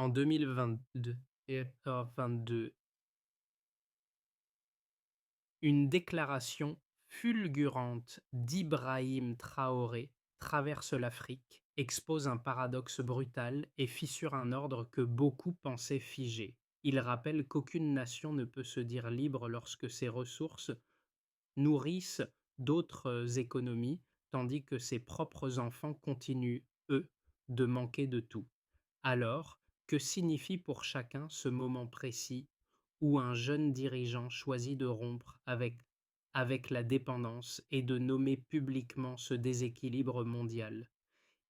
en 2022 une déclaration fulgurante d'Ibrahim Traoré traverse l'Afrique, expose un paradoxe brutal et fissure un ordre que beaucoup pensaient figé. Il rappelle qu'aucune nation ne peut se dire libre lorsque ses ressources nourrissent d'autres économies, tandis que ses propres enfants continuent, eux, de manquer de tout. Alors, que signifie pour chacun ce moment précis où un jeune dirigeant choisit de rompre avec la dépendance et de nommer publiquement ce déséquilibre mondial?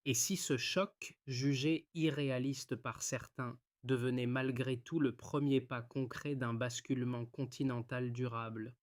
Et si ce choc, jugé irréaliste par certains, devenait malgré tout le premier pas concret d'un basculement continental durable?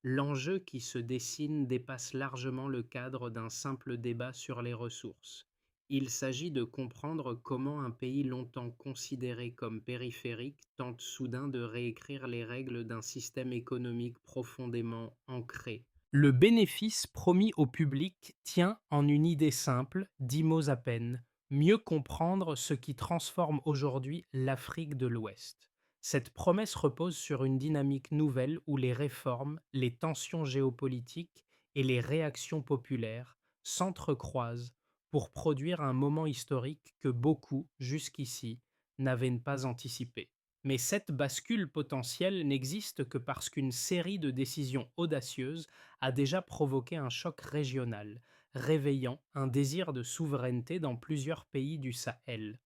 L'enjeu qui se dessine dépasse largement le cadre d'un simple débat sur les ressources. Il s'agit de comprendre comment un pays longtemps considéré comme périphérique tente soudain de réécrire les règles d'un système économique profondément ancré. Le bénéfice promis au public tient en une idée simple, 10 mots à peine: mieux comprendre ce qui transforme aujourd'hui l'Afrique de l'Ouest. Cette promesse repose sur une dynamique nouvelle où les réformes, les tensions géopolitiques et les réactions populaires s'entrecroisent pour produire un moment historique que beaucoup, jusqu'ici, n'avaient pas anticipé. Mais cette bascule potentielle n'existe que parce qu'une série de décisions audacieuses a déjà provoqué un choc régional, réveillant un désir de souveraineté dans plusieurs pays du Sahel.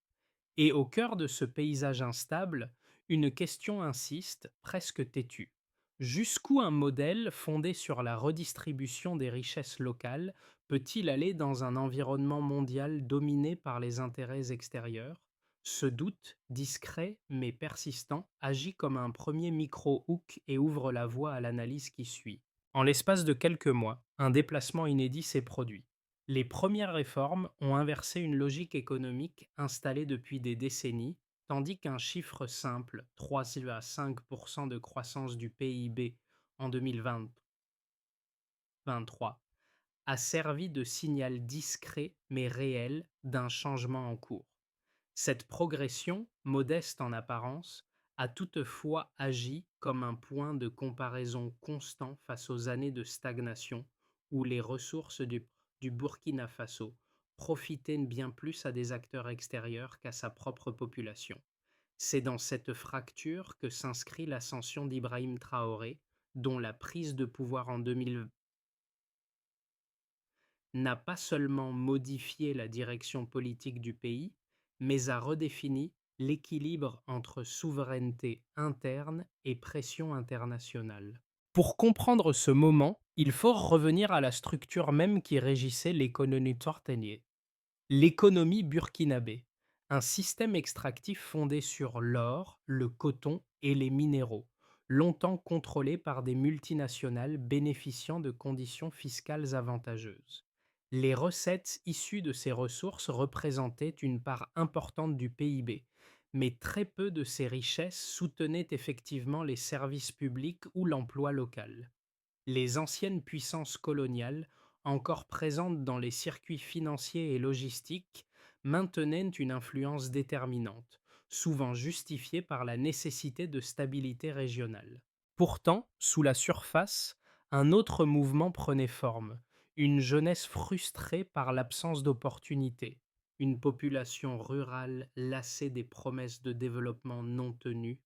Et au cœur de ce paysage instable, une question insiste, presque têtue. Jusqu'où un modèle fondé sur la redistribution des richesses locales peut-il aller dans un environnement mondial dominé par les intérêts extérieurs? Ce doute, discret mais persistant, agit comme un premier micro-hook et ouvre la voie à l'analyse qui suit. En l'espace de quelques mois, un déplacement inédit s'est produit. Les premières réformes ont inversé une logique économique installée depuis des décennies, tandis qu'un chiffre simple, 3,5% de croissance du PIB en 2023, a servi de signal discret mais réel d'un changement en cours. Cette progression, modeste en apparence, a toutefois agi comme un point de comparaison constant face aux années de stagnation où les ressources du Burkina Faso profitaient bien plus à des acteurs extérieurs qu'à sa propre population. C'est dans cette fracture que s'inscrit l'ascension d'Ibrahim Traoré, dont la prise de pouvoir en 2020 n'a pas seulement modifié la direction politique du pays, mais a redéfini l'équilibre entre souveraineté interne et pression internationale. Pour comprendre ce moment, il faut revenir à la structure même qui régissait l'économie tortanier. L'économie burkinabé, un système extractif fondé sur l'or, le coton et les minéraux, longtemps contrôlé par des multinationales bénéficiant de conditions fiscales avantageuses. Les recettes issues de ces ressources représentaient une part importante du PIB, mais très peu de ces richesses soutenaient effectivement les services publics ou l'emploi local. Les anciennes puissances coloniales, encore présentes dans les circuits financiers et logistiques, maintenaient une influence déterminante, souvent justifiée par la nécessité de stabilité régionale. Pourtant, sous la surface, un autre mouvement prenait forme, une jeunesse frustrée par l'absence d'opportunités, une population rurale lassée des promesses de développement non tenues,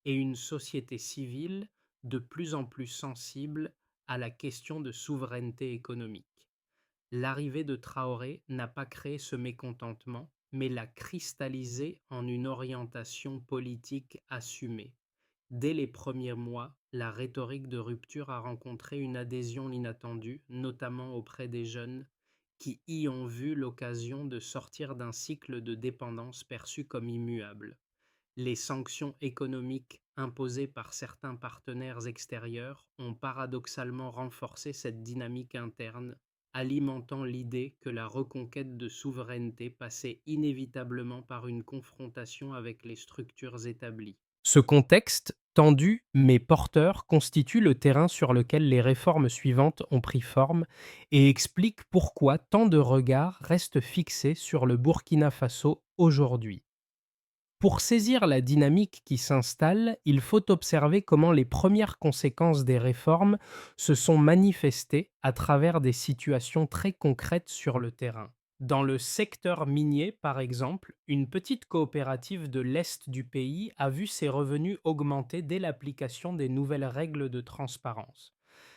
et une société civile de plus en plus sensible à la question de souveraineté économique. L'arrivée de Traoré n'a pas créé ce mécontentement, mais l'a cristallisé en une orientation politique assumée. Dès les premiers mois, la rhétorique de rupture a rencontré une adhésion inattendue, notamment auprès des jeunes, qui y ont vu l'occasion de sortir d'un cycle de dépendance perçu comme immuable. Les sanctions économiques imposées par certains partenaires extérieurs ont paradoxalement renforcé cette dynamique interne, alimentant l'idée que la reconquête de souveraineté passait inévitablement par une confrontation avec les structures établies. Ce contexte, tendu mais porteur, constitue le terrain sur lequel les réformes suivantes ont pris forme et explique pourquoi tant de regards restent fixés sur le Burkina Faso aujourd'hui. Pour saisir la dynamique qui s'installe, il faut observer comment les premières conséquences des réformes se sont manifestées à travers des situations très concrètes sur le terrain. Dans le secteur minier, par exemple, une petite coopérative de l'Est du pays a vu ses revenus augmenter dès l'application des nouvelles règles de transparence.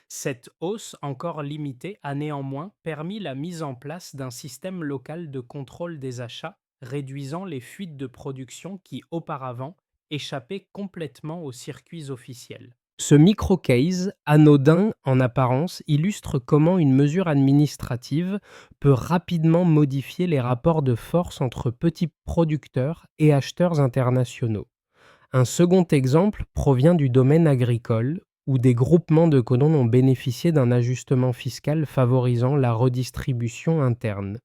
Cette hausse encore limitée a néanmoins permis la mise en place d'un système local de contrôle des achats, réduisant les fuites de production qui auparavant échappaient complètement aux circuits officiels. Ce micro-case, anodin en apparence, illustre comment une mesure administrative peut rapidement modifier les rapports de force entre petits producteurs et acheteurs internationaux. Un second exemple provient du domaine agricole, où des groupements de colons ont bénéficié d'un ajustement fiscal favorisant la redistribution interne.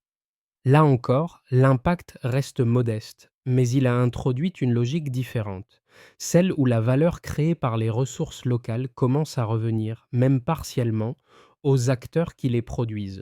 Là encore, l'impact reste modeste, mais il a introduit une logique différente, celle où la valeur créée par les ressources locales commence à revenir, même partiellement, aux acteurs qui les produisent.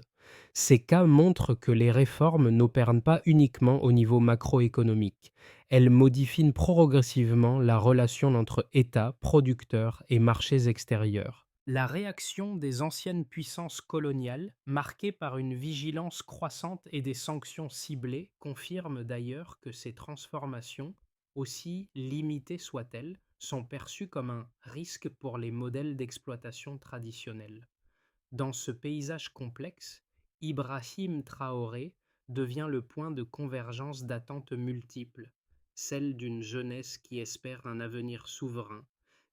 Ces cas montrent que les réformes n'opèrent pas uniquement au niveau macroéconomique. Elles modifient progressivement la relation entre État, producteurs et marchés extérieurs. La réaction des anciennes puissances coloniales, marquée par une vigilance croissante et des sanctions ciblées, confirme d'ailleurs que ces transformations, aussi limitées soient-elles, sont perçues comme un risque pour les modèles d'exploitation traditionnels. Dans ce paysage complexe, Ibrahim Traoré devient le point de convergence d'attentes multiples, celle d'une jeunesse qui espère un avenir souverain,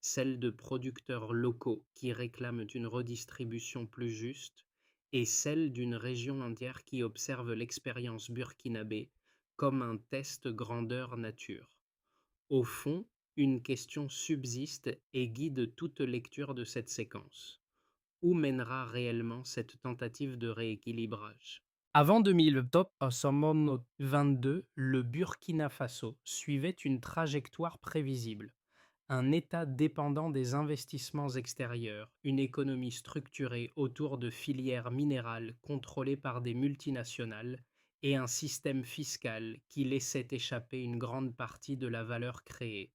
celle de producteurs locaux qui réclament une redistribution plus juste, et celle d'une région entière qui observe l'expérience burkinabé comme un test grandeur nature. Au fond, une question subsiste et guide toute lecture de cette séquence. Où mènera réellement cette tentative de rééquilibrage? Avant 2022, le Burkina Faso suivait une trajectoire prévisible. Un État dépendant des investissements extérieurs, une économie structurée autour de filières minérales contrôlées par des multinationales et un système fiscal qui laissait échapper une grande partie de la valeur créée.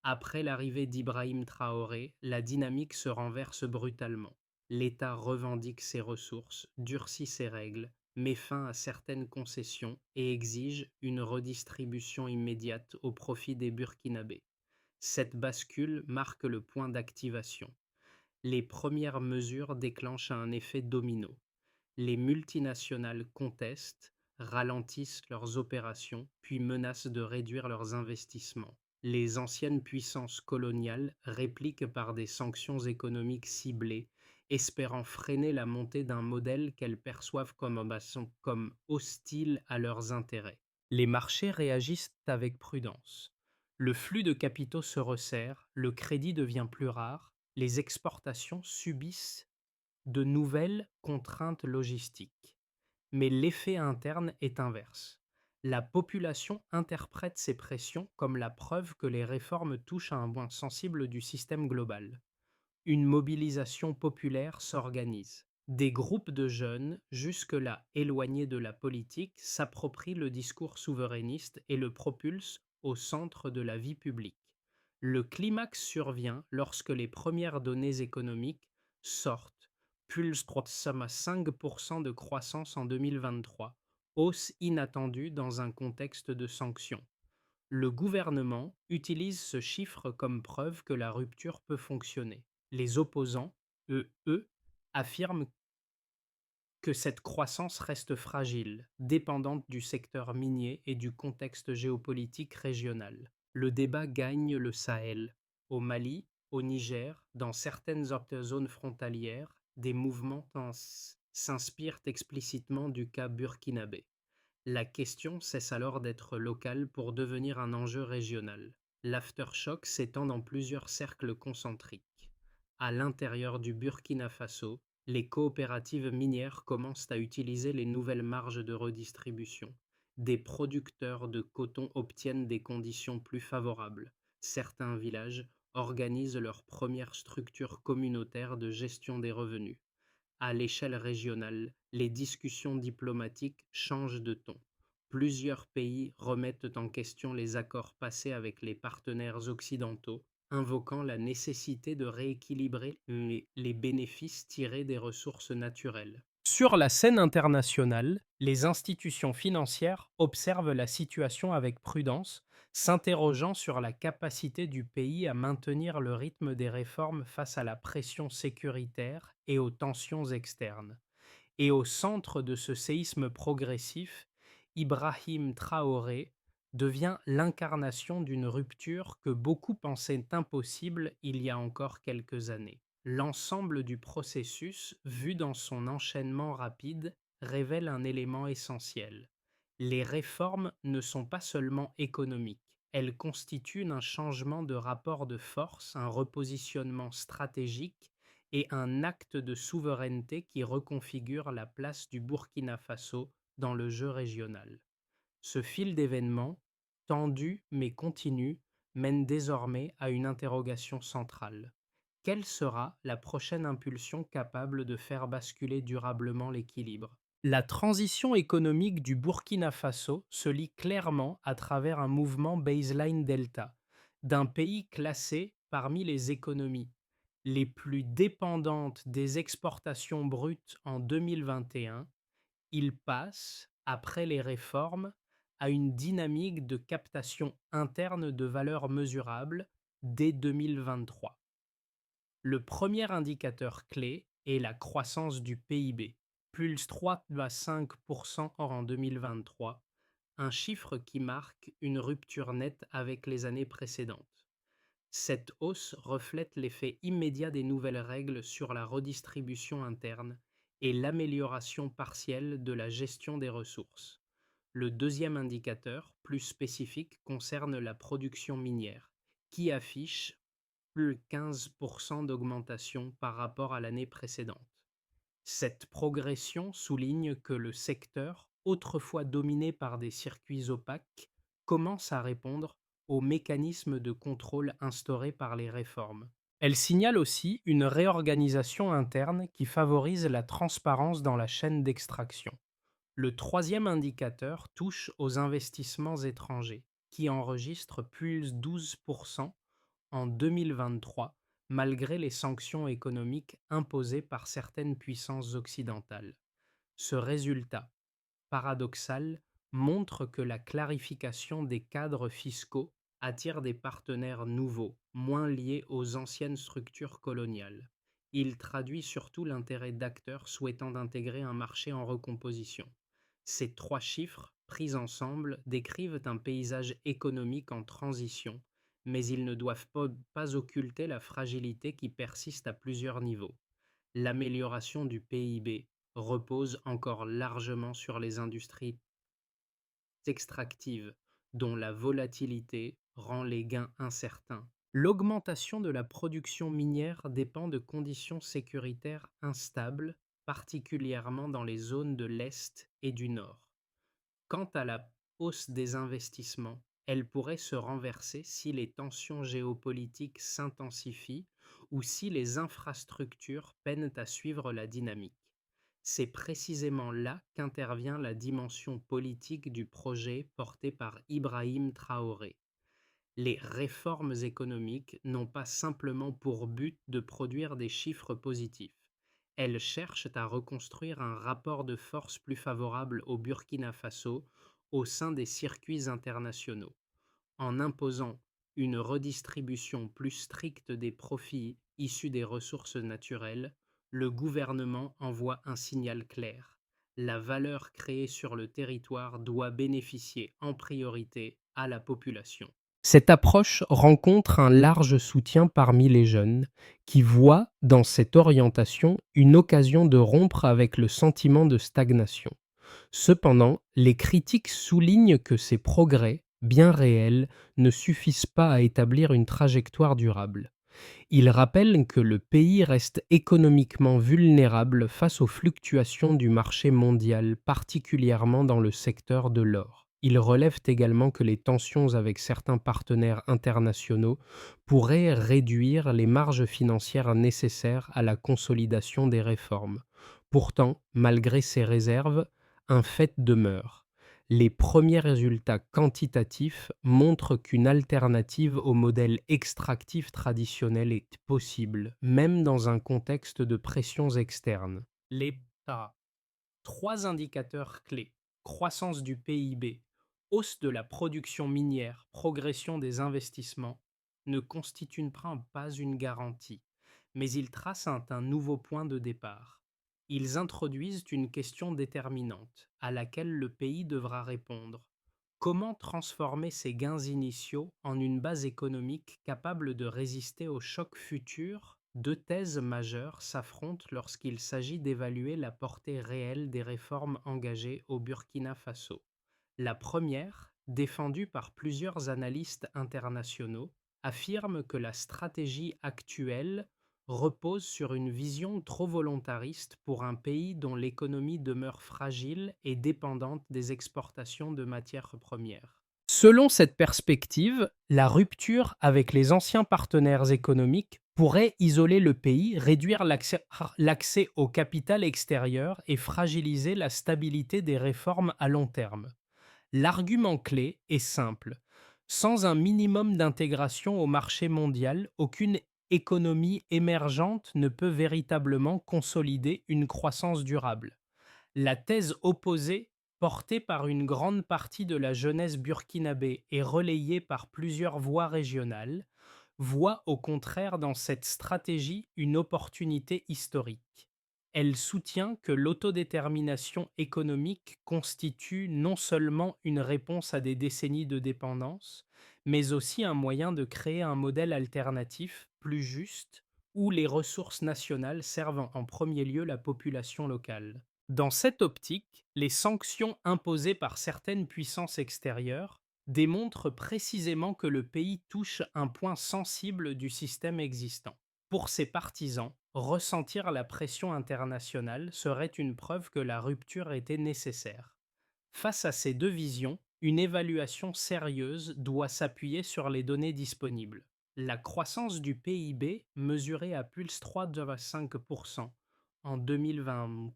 Après l'arrivée d'Ibrahim Traoré, la dynamique se renverse brutalement. L'État revendique ses ressources, durcit ses règles, met fin à certaines concessions et exige une redistribution immédiate au profit des Burkinabés. Cette bascule marque le point d'activation. Les premières mesures déclenchent un effet domino. Les multinationales contestent, ralentissent leurs opérations, puis menacent de réduire leurs investissements. Les anciennes puissances coloniales répliquent par des sanctions économiques ciblées, espérant freiner la montée d'un modèle qu'elles perçoivent comme hostile à leurs intérêts. Les marchés réagissent avec prudence. Le flux de capitaux se resserre, le crédit devient plus rare, les exportations subissent de nouvelles contraintes logistiques. Mais l'effet interne est inverse. La population interprète ces pressions comme la preuve que les réformes touchent à un point sensible du système global. Une mobilisation populaire s'organise. Des groupes de jeunes, jusque-là éloignés de la politique, s'approprient le discours souverainiste et le propulsent au centre de la vie publique. Le climax survient lorsque les premières données économiques sortent. Pulse 3,5% de croissance en 2023, hausse inattendue dans un contexte de sanctions. Le gouvernement utilise ce chiffre comme preuve que la rupture peut fonctionner. Les opposants, eux, affirment que cette croissance reste fragile, dépendante du secteur minier et du contexte géopolitique régional. Le débat gagne le Sahel. Au Mali, au Niger, dans certaines autres zones frontalières, des mouvements s'inspirent explicitement du cas burkinabé. La question cesse alors d'être locale pour devenir un enjeu régional. L'aftershock s'étend dans plusieurs cercles concentriques. À l'intérieur du Burkina Faso, les coopératives minières commencent à utiliser les nouvelles marges de redistribution. Des producteurs de coton obtiennent des conditions plus favorables. Certains villages organisent leurs premières structures communautaires de gestion des revenus. À l'échelle régionale, les discussions diplomatiques changent de ton. Plusieurs pays remettent en question les accords passés avec les partenaires occidentaux, invoquant la nécessité de rééquilibrer les bénéfices tirés des ressources naturelles. Sur la scène internationale, les institutions financières observent la situation avec prudence, s'interrogeant sur la capacité du pays à maintenir le rythme des réformes face à la pression sécuritaire et aux tensions externes. Et au centre de ce séisme progressif, Ibrahim Traoré devient l'incarnation d'une rupture que beaucoup pensaient impossible il y a encore quelques années. L'ensemble du processus, vu dans son enchaînement rapide, révèle un élément essentiel. Les réformes ne sont pas seulement économiques, elles constituent un changement de rapport de force, un repositionnement stratégique et un acte de souveraineté qui reconfigure la place du Burkina Faso dans le jeu régional. Ce fil d'événements, tendu mais continu, mène désormais à une interrogation centrale. Quelle sera la prochaine impulsion capable de faire basculer durablement l'équilibre? La transition économique du Burkina Faso se lit clairement à travers un mouvement baseline delta, d'un pays classé parmi les économies les plus dépendantes des exportations brutes en 2021, il passe, après les réformes, à une dynamique de captation interne de valeur mesurable dès 2023. Le premier indicateur clé est la croissance du PIB, plus 3,5% en 2023, un chiffre qui marque une rupture nette avec les années précédentes. Cette hausse reflète l'effet immédiat des nouvelles règles sur la redistribution interne et l'amélioration partielle de la gestion des ressources. Le deuxième indicateur, plus spécifique, concerne la production minière, qui affiche plus 15% d'augmentation par rapport à l'année précédente. Cette progression souligne que le secteur, autrefois dominé par des circuits opaques, commence à répondre aux mécanismes de contrôle instaurés par les réformes. Elle signale aussi une réorganisation interne qui favorise la transparence dans la chaîne d'extraction. Le troisième indicateur touche aux investissements étrangers, qui enregistrent plus 12% en 2023, malgré les sanctions économiques imposées par certaines puissances occidentales. Ce résultat, paradoxal, montre que la clarification des cadres fiscaux attire des partenaires nouveaux, moins liés aux anciennes structures coloniales. Il traduit surtout l'intérêt d'acteurs souhaitant d'intégrer un marché en recomposition. Ces trois chiffres, pris ensemble, décrivent un paysage économique en transition, mais ils ne doivent pas occulter la fragilité qui persiste à plusieurs niveaux. L'amélioration du PIB repose encore largement sur les industries extractives, dont la volatilité rend les gains incertains. L'augmentation de la production minière dépend de conditions sécuritaires instables, particulièrement dans les zones de l'Est et du Nord. Quant à la hausse des investissements, elle pourrait se renverser si les tensions géopolitiques s'intensifient ou si les infrastructures peinent à suivre la dynamique. C'est précisément là qu'intervient la dimension politique du projet porté par Ibrahim Traoré. Les réformes économiques n'ont pas simplement pour but de produire des chiffres positifs. Elles cherchent à reconstruire un rapport de force plus favorable au Burkina Faso au sein des circuits internationaux. En imposant une redistribution plus stricte des profits issus des ressources naturelles, le gouvernement envoie un signal clair. La valeur créée sur le territoire doit bénéficier en priorité à la population. Cette approche rencontre un large soutien parmi les jeunes, qui voient dans cette orientation une occasion de rompre avec le sentiment de stagnation. Cependant, les critiques soulignent que ces progrès, bien réels, ne suffisent pas à établir une trajectoire durable. Ils rappellent que le pays reste économiquement vulnérable face aux fluctuations du marché mondial, particulièrement dans le secteur de l'or. Ils relèvent également que les tensions avec certains partenaires internationaux pourraient réduire les marges financières nécessaires à la consolidation des réformes. Pourtant, malgré ces réserves, un fait demeure. Les premiers résultats quantitatifs montrent qu'une alternative au modèle extractif traditionnel est possible, même dans un contexte de pressions externes. Les trois indicateurs clés: croissance du PIB, hausse de la production minière, progression des investissements, ne constituent pas une garantie, mais ils tracent un nouveau point de départ. Ils introduisent une question déterminante à laquelle le pays devra répondre. Comment transformer ces gains initiaux en une base économique capable de résister aux chocs futurs? Deux thèses majeures s'affrontent lorsqu'il s'agit d'évaluer la portée réelle des réformes engagées au Burkina Faso. La première, défendue par plusieurs analystes internationaux, affirme que la stratégie actuelle repose sur une vision trop volontariste pour un pays dont l'économie demeure fragile et dépendante des exportations de matières premières. Selon cette perspective, la rupture avec les anciens partenaires économiques pourrait isoler le pays, réduire l'accès au capital extérieur et fragiliser la stabilité des réformes à long terme. L'argument clé est simple: sans un minimum d'intégration au marché mondial, aucune économie émergente ne peut véritablement consolider une croissance durable. La thèse opposée, portée par une grande partie de la jeunesse burkinabé et relayée par plusieurs voix régionales, voit au contraire dans cette stratégie une opportunité historique. Elle soutient que l'autodétermination économique constitue non seulement une réponse à des décennies de dépendance, mais aussi un moyen de créer un modèle alternatif, plus juste, où les ressources nationales servent en premier lieu la population locale. Dans cette optique, les sanctions imposées par certaines puissances extérieures démontrent précisément que le pays touche un point sensible du système existant. Pour ses partisans, ressentir la pression internationale serait une preuve que la rupture était nécessaire. Face à ces deux visions, une évaluation sérieuse doit s'appuyer sur les données disponibles. La croissance du PIB, mesurée à plus 3,5% en 2020,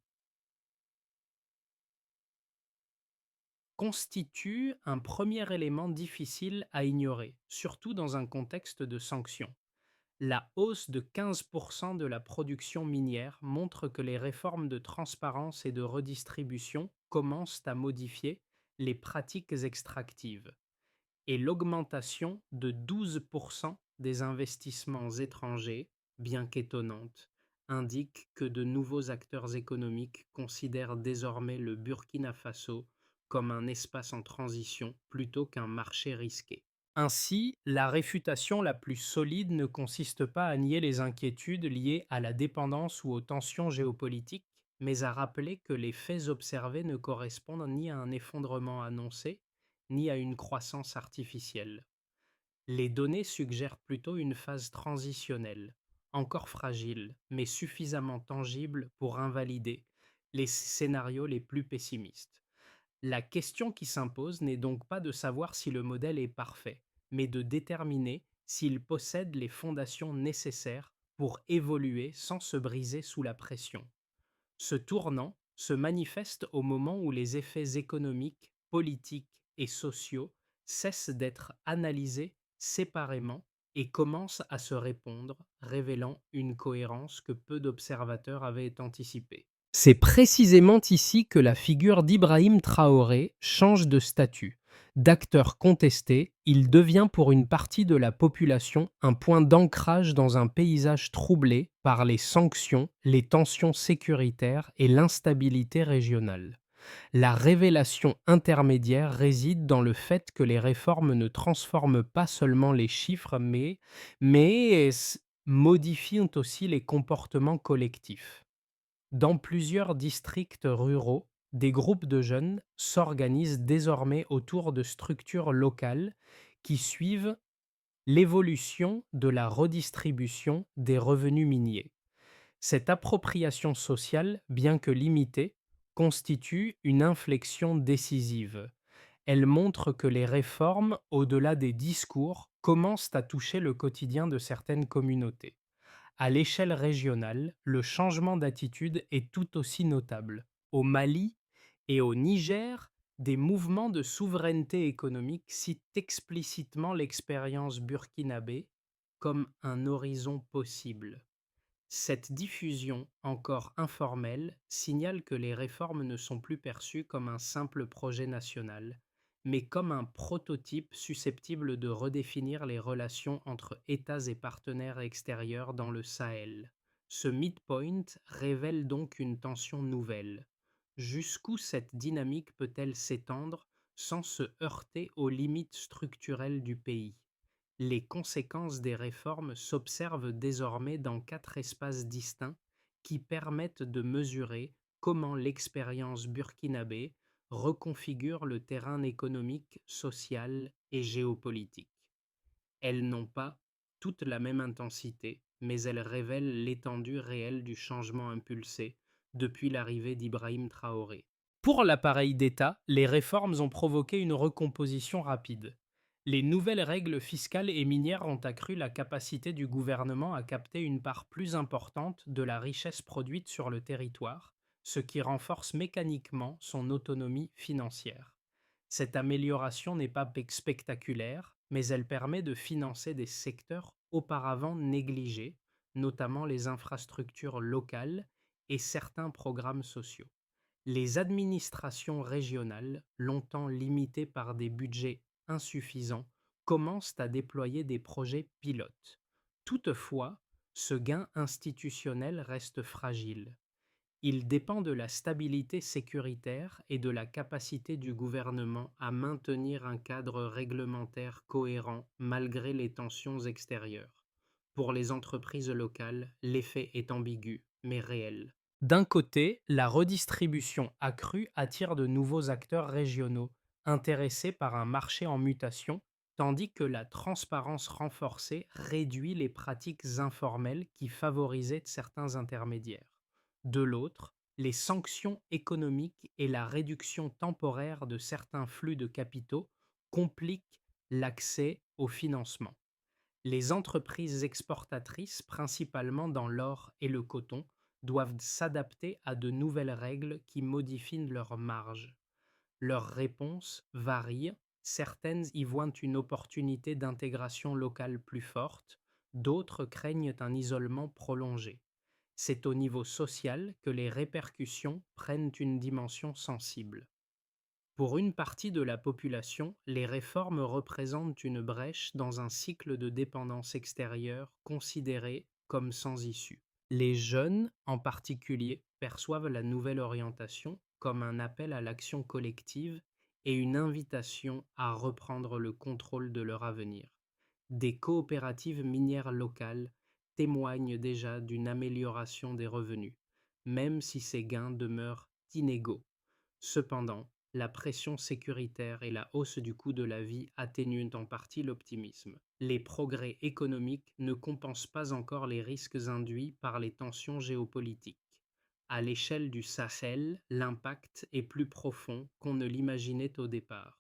constitue un premier élément difficile à ignorer, surtout dans un contexte de sanctions. La hausse de 15% de la production minière montre que les réformes de transparence et de redistribution commencent à modifier les pratiques extractives, et l'augmentation de 12% des investissements étrangers, bien qu'étonnante, indique que de nouveaux acteurs économiques considèrent désormais le Burkina Faso comme un espace en transition plutôt qu'un marché risqué. Ainsi, la réfutation la plus solide ne consiste pas à nier les inquiétudes liées à la dépendance ou aux tensions géopolitiques, mais à rappeler que les faits observés ne correspondent ni à un effondrement annoncé, ni à une croissance artificielle. Les données suggèrent plutôt une phase transitionnelle, encore fragile, mais suffisamment tangible pour invalider les scénarios les plus pessimistes. La question qui s'impose n'est donc pas de savoir si le modèle est parfait, mais de déterminer s'il possède les fondations nécessaires pour évoluer sans se briser sous la pression. Ce tournant se manifeste au moment où les effets économiques, politiques et sociaux cessent d'être analysés séparément et commencent à se répondre, révélant une cohérence que peu d'observateurs avaient anticipée. C'est précisément ici que la figure d'Ibrahim Traoré change de statut. D'acteur contesté, il devient pour une partie de la population un point d'ancrage dans un paysage troublé par les sanctions, les tensions sécuritaires et l'instabilité régionale. La révélation intermédiaire réside dans le fait que les réformes ne transforment pas seulement les chiffres, mais modifient aussi les comportements collectifs. Dans plusieurs districts ruraux, des groupes de jeunes s'organisent désormais autour de structures locales qui suivent l'évolution de la redistribution des revenus miniers. Cette appropriation sociale, bien que limitée, constitue une inflexion décisive. Elle montre que les réformes, au-delà des discours, commencent à toucher le quotidien de certaines communautés. À l'échelle régionale, le changement d'attitude est tout aussi notable. Au Mali et au Niger, Des mouvements de souveraineté économique citent explicitement l'expérience burkinabé comme un horizon possible. Cette diffusion, encore informelle, signale que les réformes ne sont plus perçues comme un simple projet national, mais comme un prototype susceptible de redéfinir les relations entre États et partenaires extérieurs dans le Sahel. Ce midpoint révèle donc une tension nouvelle. Jusqu'où cette dynamique peut-elle s'étendre sans se heurter aux limites structurelles du pays? Les conséquences des réformes s'observent désormais dans 4 espaces distincts qui permettent de mesurer comment l'expérience burkinabé reconfigure le terrain économique, social et géopolitique. Elles n'ont pas toutes la même intensité, mais elles révèlent l'étendue réelle du changement impulsé depuis l'arrivée d'Ibrahim Traoré. Pour l'appareil d'État, les réformes ont provoqué une recomposition rapide. Les nouvelles règles fiscales et minières ont accru la capacité du gouvernement à capter une part plus importante de la richesse produite sur le territoire, ce qui renforce mécaniquement son autonomie financière. Cette amélioration n'est pas spectaculaire, mais elle permet de financer des secteurs auparavant négligés, notamment les infrastructures locales et certains programmes sociaux. Les administrations régionales, longtemps limitées par des budgets insuffisants, commencent à déployer des projets pilotes. Toutefois, ce gain institutionnel reste fragile. Il dépend de la stabilité sécuritaire et de la capacité du gouvernement à maintenir un cadre réglementaire cohérent malgré les tensions extérieures. Pour les entreprises locales, l'effet est ambigu, mais réel. D'un côté, la redistribution accrue attire de nouveaux acteurs régionaux, intéressés par un marché en mutation, tandis que la transparence renforcée réduit les pratiques informelles qui favorisaient certains intermédiaires. De l'autre, les sanctions économiques et la réduction temporaire de certains flux de capitaux compliquent l'accès au financement. Les entreprises exportatrices, principalement dans l'or et le coton, doivent s'adapter à de nouvelles règles qui modifient leurs marges. Leurs réponses varient, certaines y voient une opportunité d'intégration locale plus forte, d'autres craignent un isolement prolongé. C'est au niveau social que les répercussions prennent une dimension sensible. Pour une partie de la population, les réformes représentent une brèche dans un cycle de dépendance extérieure considéré comme sans issue. Les jeunes, en particulier, perçoivent la nouvelle orientation comme un appel à l'action collective et une invitation à reprendre le contrôle de leur avenir. Des coopératives minières locales témoignent déjà d'une amélioration des revenus, même si ces gains demeurent inégaux. Cependant, la pression sécuritaire et la hausse du coût de la vie atténuent en partie l'optimisme. Les progrès économiques ne compensent pas encore les risques induits par les tensions géopolitiques. À l'échelle du Sahel, l'impact est plus profond qu'on ne l'imaginait au départ.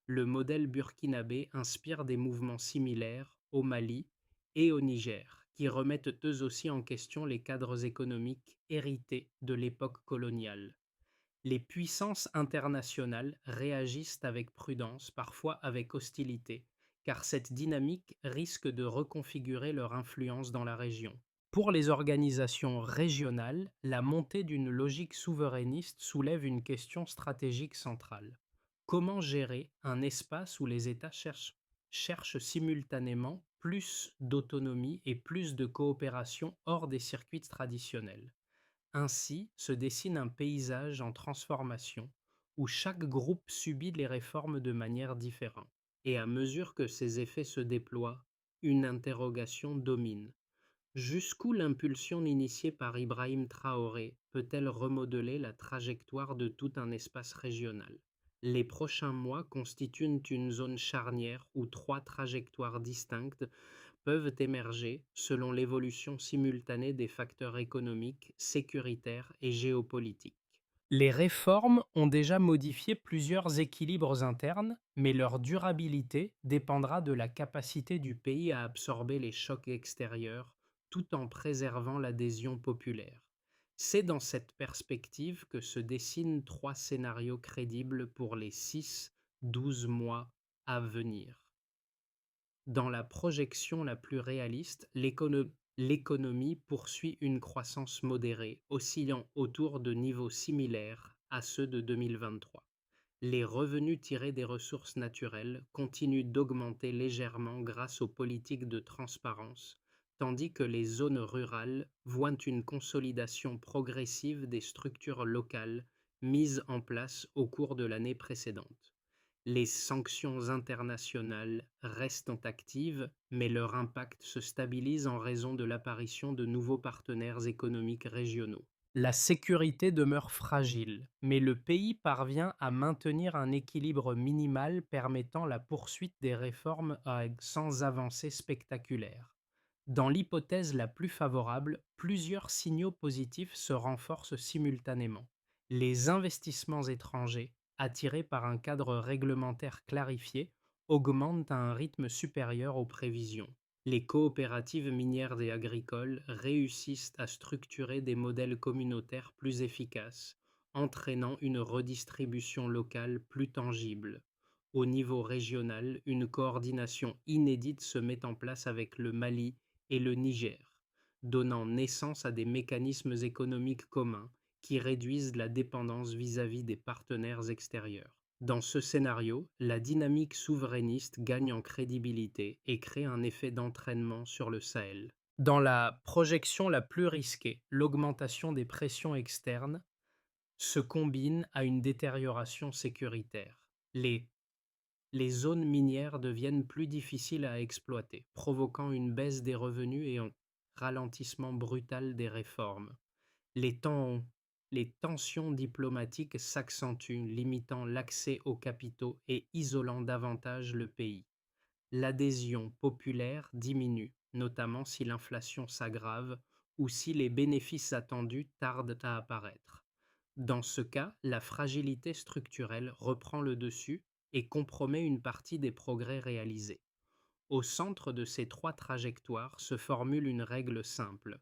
Le modèle burkinabé inspire des mouvements similaires au Mali et au Niger, qui remettent eux aussi en question les cadres économiques hérités de l'époque coloniale. Les puissances internationales réagissent avec prudence, parfois avec hostilité, car cette dynamique risque de reconfigurer leur influence dans la région. Pour les organisations régionales, la montée d'une logique souverainiste soulève une question stratégique centrale. Comment gérer un espace où les États cherchent simultanément plus d'autonomie et plus de coopération hors des circuits traditionnels? Ainsi se dessine un paysage en transformation où chaque groupe subit les réformes de manière différente. Et à mesure que ces effets se déploient, une interrogation domine. Jusqu'où l'impulsion initiée par Ibrahim Traoré peut-elle remodeler la trajectoire de tout un espace régional? Les prochains mois constituent une zone charnière où 3 trajectoires distinctes peuvent émerger selon l'évolution simultanée des facteurs économiques, sécuritaires et géopolitiques. Les réformes ont déjà modifié plusieurs équilibres internes, mais leur durabilité dépendra de la capacité du pays à absorber les chocs extérieurs tout en préservant l'adhésion populaire. C'est dans cette perspective que se dessinent trois scénarios crédibles pour les 6-12 mois à venir. Dans la projection la plus réaliste, l'économie poursuit une croissance modérée, oscillant autour de niveaux similaires à ceux de 2023. Les revenus tirés des ressources naturelles continuent d'augmenter légèrement grâce aux politiques de transparence, tandis que les zones rurales voient une consolidation progressive des structures locales mises en place au cours de l'année précédente. Les sanctions internationales restent actives, mais leur impact se stabilise en raison de l'apparition de nouveaux partenaires économiques régionaux. La sécurité demeure fragile, mais le pays parvient à maintenir un équilibre minimal permettant la poursuite des réformes sans avancée spectaculaire. Dans l'hypothèse la plus favorable, plusieurs signaux positifs se renforcent simultanément. Les investissements étrangers, attirés par un cadre réglementaire clarifié, augmentent à un rythme supérieur aux prévisions. Les coopératives minières et agricoles réussissent à structurer des modèles communautaires plus efficaces, entraînant une redistribution locale plus tangible. Au niveau régional, une coordination inédite se met en place avec le Mali et le Niger, donnant naissance à des mécanismes économiques communs qui réduisent la dépendance vis-à-vis des partenaires extérieurs. Dans ce scénario, la dynamique souverainiste gagne en crédibilité et crée un effet d'entraînement sur le Sahel. Dans la projection la plus risquée, l'augmentation des pressions externes se combine à une détérioration sécuritaire. Les zones minières deviennent plus difficiles à exploiter, provoquant une baisse des revenus et un ralentissement brutal des réformes. Les, ten- les tensions diplomatiques s'accentuent, limitant l'accès aux capitaux et isolant davantage le pays. L'adhésion populaire diminue, notamment si l'inflation s'aggrave ou si les bénéfices attendus tardent à apparaître. Dans ce cas, la fragilité structurelle reprend le dessus et compromet une partie des progrès réalisés. Au centre de ces trois trajectoires se formule une règle simple.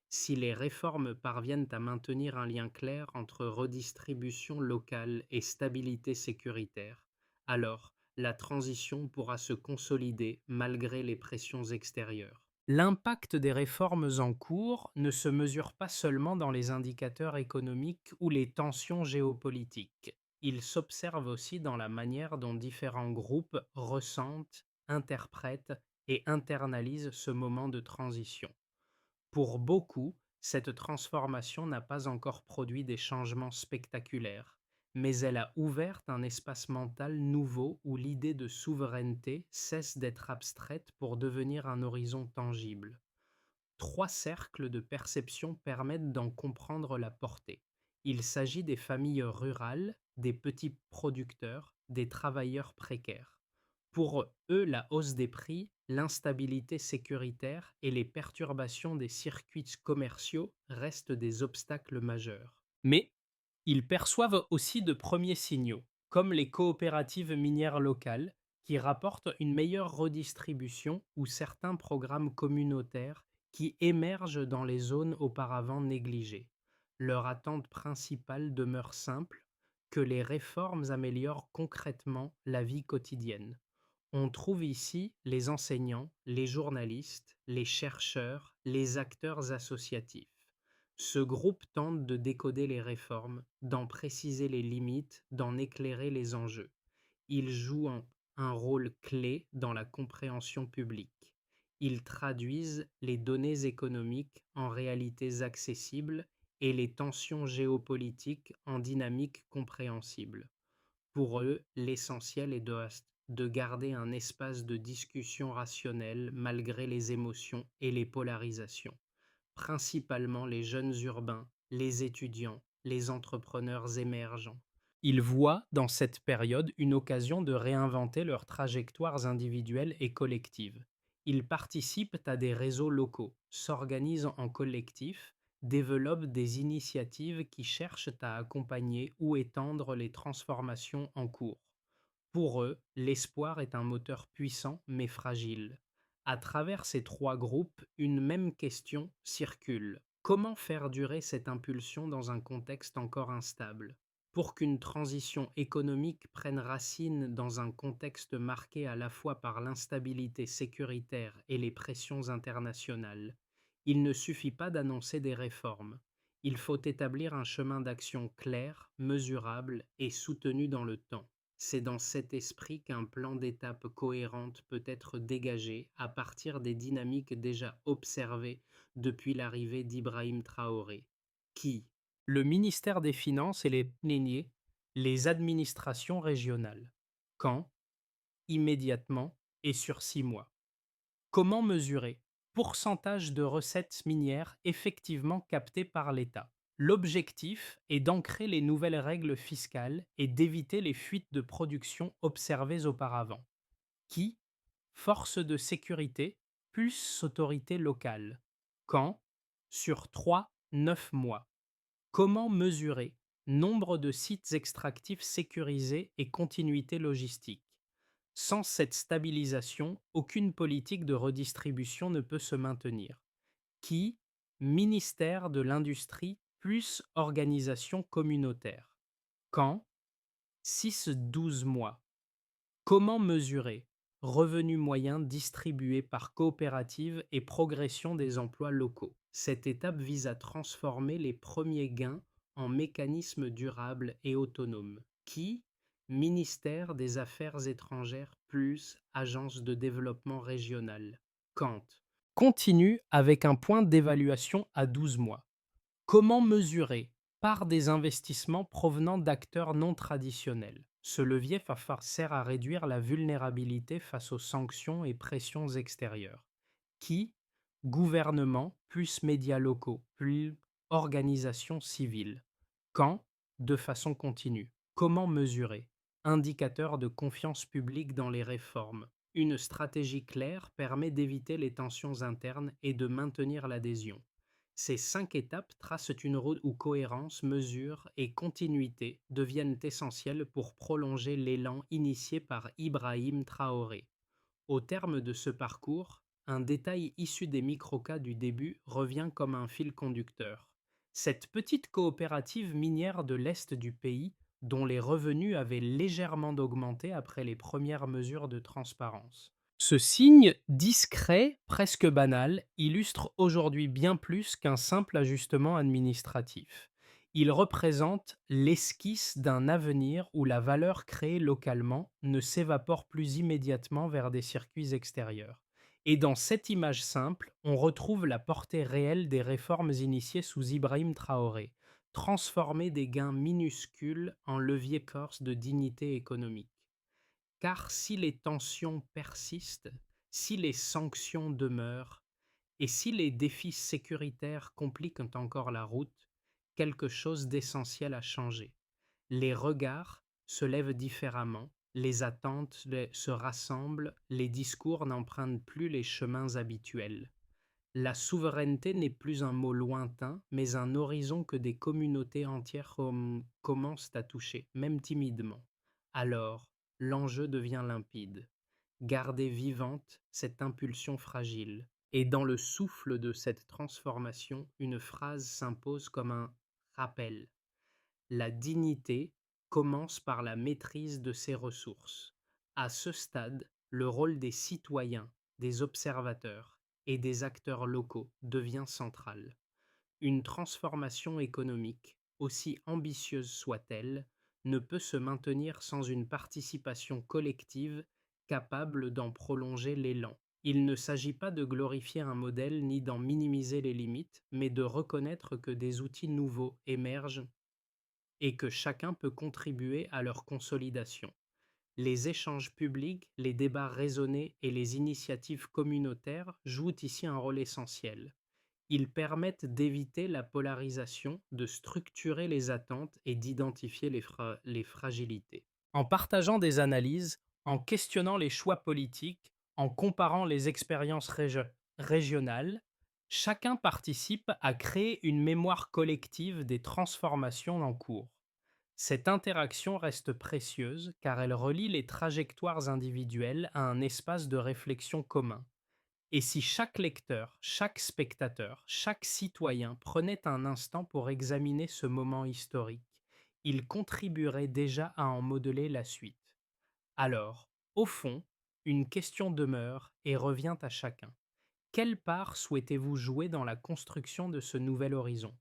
Si les réformes parviennent à maintenir un lien clair entre redistribution locale et stabilité sécuritaire, alors la transition pourra se consolider malgré les pressions extérieures. L'impact des réformes en cours ne se mesure pas seulement dans les indicateurs économiques ou les tensions géopolitiques. Il s'observe aussi dans la manière dont différents groupes ressentent, interprètent et internalisent ce moment de transition. Pour beaucoup, cette transformation n'a pas encore produit des changements spectaculaires, mais elle a ouvert un espace mental nouveau où l'idée de souveraineté cesse d'être abstraite pour devenir un horizon tangible. Trois cercles de perception permettent d'en comprendre la portée. Il s'agit des familles rurales, des petits producteurs, des travailleurs précaires. Pour eux, la hausse des prix, l'instabilité sécuritaire et les perturbations des circuits commerciaux restent des obstacles majeurs. Mais ils perçoivent aussi de premiers signaux, comme les coopératives minières locales, qui rapportent une meilleure redistribution ou certains programmes communautaires qui émergent dans les zones auparavant négligées. Leur attente principale demeure simple, que les réformes améliorent concrètement la vie quotidienne. On trouve ici les enseignants, les journalistes, les chercheurs, les acteurs associatifs. Ce groupe tente de décoder les réformes, d'en préciser les limites, d'en éclairer les enjeux. Il joue un rôle clé dans la compréhension publique. Ils traduisent les données économiques en réalités accessibles et les tensions géopolitiques en dynamiques compréhensibles. Pour eux, l'essentiel est de garder un espace de discussion rationnel malgré les émotions et les polarisations, principalement les jeunes urbains, les étudiants, les entrepreneurs émergents. Ils voient dans cette période une occasion de réinventer leurs trajectoires individuelles et collectives. Ils participent à des réseaux locaux, s'organisent en collectif, développent des initiatives qui cherchent à accompagner ou étendre les transformations en cours. Pour eux, l'espoir est un moteur puissant mais fragile. À travers ces trois groupes, une même question circule. Comment faire durer cette impulsion dans un contexte encore instable? Pour qu'une transition économique prenne racine dans un contexte marqué à la fois par l'instabilité sécuritaire et les pressions internationales, il ne suffit pas d'annoncer des réformes. Il faut établir un chemin d'action clair, mesurable et soutenu dans le temps. C'est dans cet esprit qu'un plan d'étape cohérente peut être dégagé à partir des dynamiques déjà observées depuis l'arrivée d'Ibrahim Traoré, qui, le ministère des Finances et les pléniers, les administrations régionales. Quand? Immédiatement et sur 6 mois. Comment mesurer? Pourcentage de recettes minières effectivement captées par l'État. L'objectif est d'ancrer les nouvelles règles fiscales et d'éviter les fuites de production observées auparavant. Qui? Forces de sécurité plus autorités locales. Quand? Sur 3, 9 mois. Comment mesurer? Nombre de sites extractifs sécurisés et continuité logistique. Sans cette stabilisation, aucune politique de redistribution ne peut se maintenir. Qui? Ministère de l'Industrie plus organisation communautaire. Quand? 6, 12 mois. Comment mesurer? Revenu moyen distribué par coopérative et progression des emplois locaux. Cette étape vise à transformer les premiers gains en mécanismes durables et autonomes. Qui? Ministère des Affaires étrangères plus Agence de développement régional. Kant. Continue avec un point d'évaluation à 12 mois. Comment mesurer? Par des investissements provenant d'acteurs non traditionnels. Ce levier sert à réduire la vulnérabilité face aux sanctions et pressions extérieures. Qui? Gouvernement, plus médias locaux, plus organisations civiles. Quand? De façon continue. Comment mesurer? Indicateurs de confiance publique dans les réformes. Une stratégie claire permet d'éviter les tensions internes et de maintenir l'adhésion. Ces 5 étapes tracent une route où cohérence, mesure et continuité deviennent essentielles pour prolonger l'élan initié par Ibrahim Traoré. Au terme de ce parcours, un détail issu des microcas du début revient comme un fil conducteur. Cette petite coopérative minière de l'est du pays, dont les revenus avaient légèrement augmenté après les premières mesures de transparence. Ce signe discret, presque banal, illustre aujourd'hui bien plus qu'un simple ajustement administratif. Il représente l'esquisse d'un avenir où la valeur créée localement ne s'évapore plus immédiatement vers des circuits extérieurs. Et dans cette image simple, on retrouve la portée réelle des réformes initiées sous Ibrahim Traoré, transformer des gains minuscules en levier corse de dignité économique. Car si les tensions persistent, si les sanctions demeurent, et si les défis sécuritaires compliquent encore la route, quelque chose d'essentiel a changé. Les regards se lèvent différemment, les attentes se rassemblent, les discours n'empruntent plus les chemins habituels. La souveraineté n'est plus un mot lointain, mais un horizon que des communautés entières commencent à toucher, même timidement. Alors, l'enjeu devient limpide. Garder vivante cette impulsion fragile. Et dans le souffle de cette transformation, une phrase s'impose comme un rappel. La dignité commence par la maîtrise de ses ressources. À ce stade, le rôle des citoyens, des observateurs et des acteurs locaux devient central. Une transformation économique, aussi ambitieuse soit-elle, ne peut se maintenir sans une participation collective capable d'en prolonger l'élan. Il ne s'agit pas de glorifier un modèle ni d'en minimiser les limites, mais de reconnaître que des outils nouveaux émergent et que chacun peut contribuer à leur consolidation. Les échanges publics, les débats raisonnés et les initiatives communautaires jouent ici un rôle essentiel. Ils permettent d'éviter la polarisation, de structurer les attentes et d'identifier les fragilités. En partageant des analyses, en questionnant les choix politiques, en comparant les expériences régionales, chacun participe à créer une mémoire collective des transformations en cours. Cette interaction reste précieuse car elle relie les trajectoires individuelles à un espace de réflexion commun. Et si chaque lecteur, chaque spectateur, chaque citoyen prenait un instant pour examiner ce moment historique, il contribuerait déjà à en modeler la suite. Alors, au fond, une question demeure et revient à chacun. Quelle part souhaitez-vous jouer dans la construction de ce nouvel horizon?